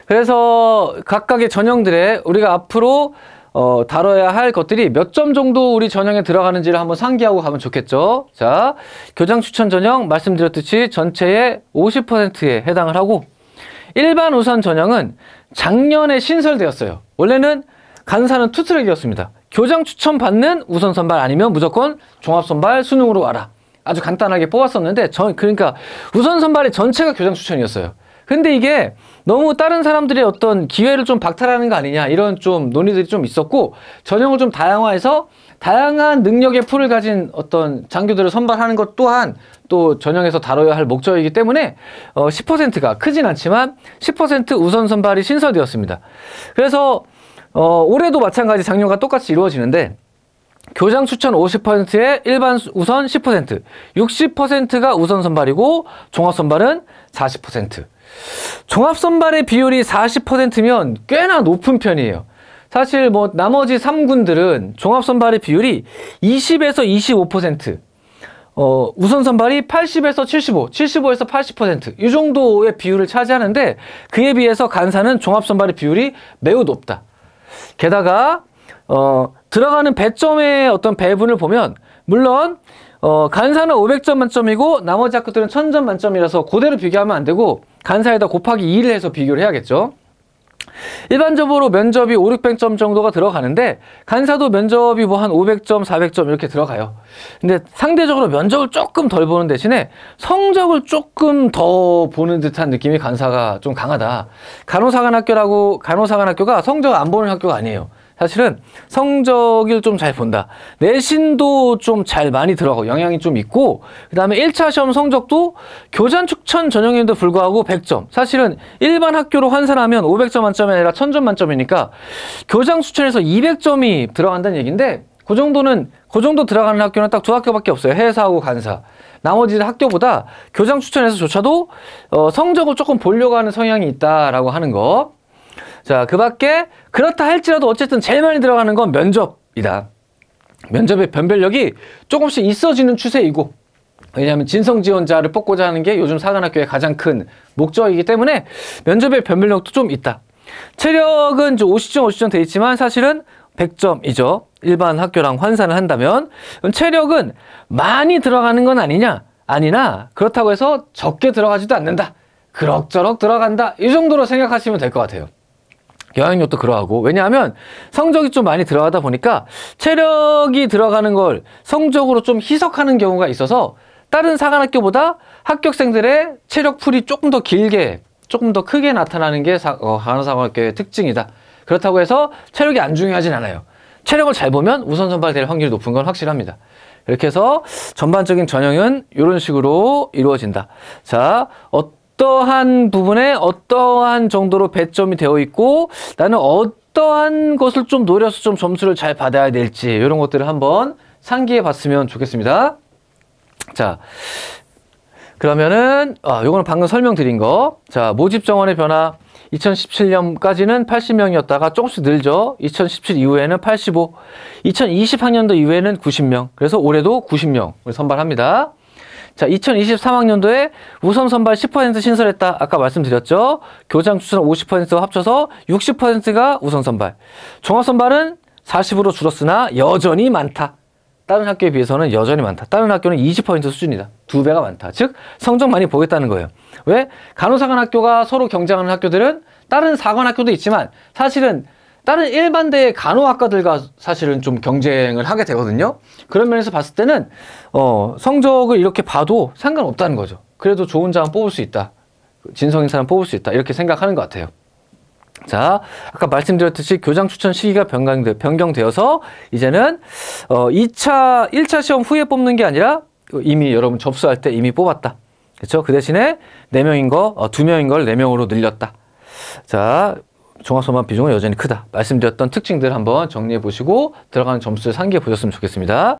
그래서 각각의 전형들에 우리가 앞으로 다뤄야 할 것들이 몇 점 정도 우리 전형에 들어가는지를 한번 상기하고 가면 좋겠죠. 자, 교장 추천 전형 말씀드렸듯이 전체의 50%에 해당을 하고, 일반 우선 전형은 작년에 신설되었어요. 원래는 간사는 투트랙이었습니다. 교장 추천 받는 우선 선발 아니면 무조건 종합 선발 수능으로 와라. 아주 간단하게 뽑았었는데, 그러니까 우선 선발의 전체가 교장 추천이었어요. 근데 이게 너무 다른 사람들의 어떤 기회를 좀 박탈하는 거 아니냐, 이런 좀 논의들이 좀 있었고, 전형을 좀 다양화해서 다양한 능력의 풀을 가진 어떤 장교들을 선발하는 것 또한 또 전형에서 다뤄야 할 목적이기 때문에 10%가 크진 않지만 10% 우선 선발이 신설되었습니다. 그래서 올해도 마찬가지 작년과 똑같이 이루어지는데, 교장 추천 50%에 일반 우선 10%, 60%가 우선 선발이고 종합 선발은 40%. 종합 선발의 비율이 40%면 꽤나 높은 편이에요. 사실 뭐 나머지 3군들은 종합 선발의 비율이 20에서 25%, 우선 선발이 80에서 75, 75에서 80%, 이 정도의 비율을 차지하는데, 그에 비해서 간사는 종합 선발의 비율이 매우 높다. 게다가 들어가는 배점의 어떤 배분을 보면, 물론 간사는 500점 만점이고 나머지 학교들은 1000점 만점이라서 그대로 비교하면 안 되고 간사에다 곱하기 2를 해서 비교를 해야겠죠. 일반적으로 면접이 5, 600점 정도가 들어가는데 간사도 면접이 뭐 한 500점, 400점 이렇게 들어가요. 근데 상대적으로 면접을 조금 덜 보는 대신에 성적을 조금 더 보는 듯한 느낌이 간사가 좀 강하다. 간호사관학교가 성적 안 보는 학교가 아니에요. 사실은 성적을 좀 잘 본다. 내신도 좀 잘 많이 들어가고 영향이 좀 있고, 그 다음에 1차 시험 성적도 교장 추천 전형에도 불구하고 100점. 사실은 일반 학교로 환산하면 500점 만점이 아니라 1000점 만점이니까 교장 추천에서 200점이 들어간다는 얘기인데, 그 정도 들어가는 학교는 딱 2학교밖에 없어요. 해사하고 간사. 나머지 학교보다 교장 추천에서조차도 성적을 조금 보려고 하는 성향이 있다라고 하는 거. 자, 그 밖에 그렇다 할지라도 어쨌든 제일 많이 들어가는 건 면접이다. 면접의 변별력이 조금씩 있어지는 추세이고, 왜냐하면 진성 지원자를 뽑고자 하는 게 요즘 사관학교의 가장 큰 목적이기 때문에 면접의 변별력도 좀 있다. 체력은 50점 돼 있지만 사실은 100점이죠. 일반 학교랑 환산을 한다면. 체력은 많이 들어가는 건 아니나 그렇다고 해서 적게 들어가지도 않는다. 그럭저럭 들어간다. 이 정도로 생각하시면 될 것 같아요. 영향력도 그러하고, 왜냐하면 성적이 좀 많이 들어가다 보니까 체력이 들어가는 걸 성적으로 좀 희석하는 경우가 있어서 다른 사관학교보다 합격생들의 체력 풀이 조금 더 길게, 조금 더 크게 나타나는 게 간호사관학교의 특징이다. 그렇다고 해서 체력이 안 중요하진 않아요. 체력을 잘 보면 우선 선발될 확률이 높은 건 확실합니다. 이렇게 해서 전반적인 전형은 이런 식으로 이루어진다. 자, 어떠한 부분에 어떠한 정도로 배점이 되어 있고, 나는 어떠한 것을 좀 노려서 좀 점수를 잘 받아야 될지, 이런 것들을 한번 상기해 봤으면 좋겠습니다. 자, 그러면은 요거는 방금 설명드린 거. 자, 모집 정원의 변화. 2017년까지는 80명이었다가 조금씩 늘죠. 2017 이후에는 85, 2020학년도 이후에는 90명. 그래서 올해도 90명을 선발합니다. 자, 2023학년도에 우선 선발 10% 신설했다. 아까 말씀드렸죠. 교장 추천 50%와 합쳐서 60%가 우선 선발. 종합 선발은 40으로 줄었으나 여전히 많다. 다른 학교에 비해서는 여전히 많다. 다른 학교는 20% 수준이다. 2배가 많다. 즉 성적 많이 보겠다는 거예요. 왜? 간호사관학교가 서로 경쟁하는 학교들은 다른 사관학교도 있지만 사실은 다른 일반대의 간호학과들과 사실은 좀 경쟁을 하게 되거든요. 그런 면에서 봤을 때는 성적을 이렇게 봐도 상관없다는 거죠. 그래도 좋은 자만 뽑을 수 있다. 진성인 사람 뽑을 수 있다. 이렇게 생각하는 것 같아요. 자, 아까 말씀드렸듯이 교장 추천 시기가 변경되어서 이제는 1차 시험 후에 뽑는 게 아니라 이미 여러분 접수할 때 이미 뽑았다. 그렇죠? 그 대신에 4명인 거, 2명인 걸 4명으로 늘렸다. 자, 종합선발 비중은 여전히 크다. 말씀드렸던 특징들 한번 정리해 보시고 들어가는 점수를 상기해 보셨으면 좋겠습니다.